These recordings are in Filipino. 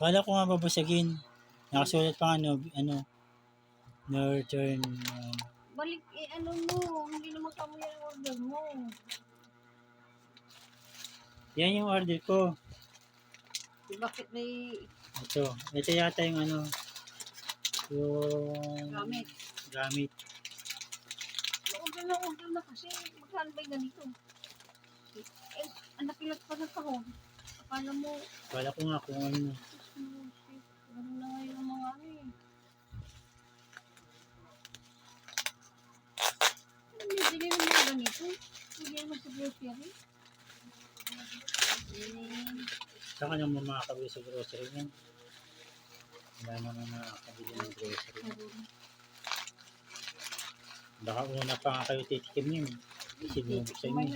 Kala ko nga babasagin. Nakasulat pa nga, ano, no return. Balik, ano mo, hindi naman kamo yung order mo. Yan yung order ko. Bakit may Ito yata yung ano, yung gamit. Order na kasi. Magkano ba yung ganito? Napilat pa ng kahon. Akala mo, Kala ko nga kung ano. ganun na nga yung mga ano eh. Hindi naman mga ganito. Hindi naman sa grocery. Saka naman makakabili sa grocery niyan. Wala naman makakabili ng grocery. Baka una pa nga kayo titikim yun. Sinubuksan yun.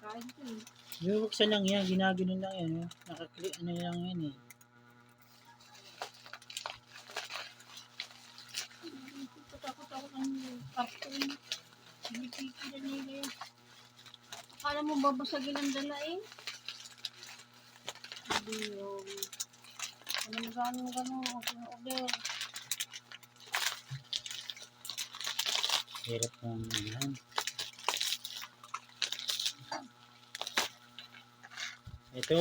Kain ko eh. Sinubuksan lang yan. Ginaganon lang yan. Ano lang yan eh. Takot ako ng cartoon. Hindi pipila nila yun. Akala mo babasagin ang dala eh. Hindi yung gano'n order. Hirap ng yan. Ito.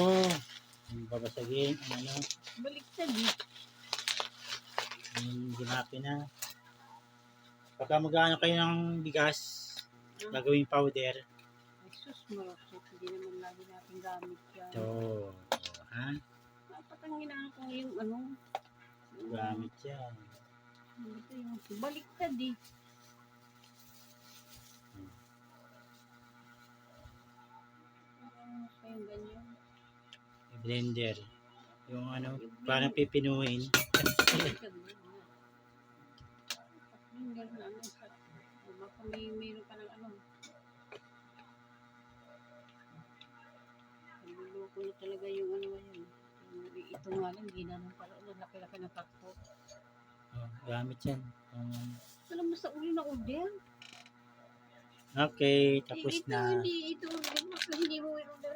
Yung babasagin. Ano. Baliktad eh. Yung ginapin na. Pagka mag-ano kayo ng bigas, gagawing powder. Ay sus, marasot. Hindi naman lagi natin gamit yan. Ito. Ha? Dapat ang ginaan ko yung ano. Gamit yan. Ito yung baliktad eh. Ano pa yung ganyan? Blender. Yung ano, parang pipinuhin. Baliktad mo. Blender na ano. Baka mayroon ka ng ano. Niluloko na talaga yung ano yun. Ito nga lang, ginanong pala. Laki-laki ng takpo. Gamit yan. Alam mo sa uli na order? Okay, tapos Ito, na. hindi ito order. Hindi mo order.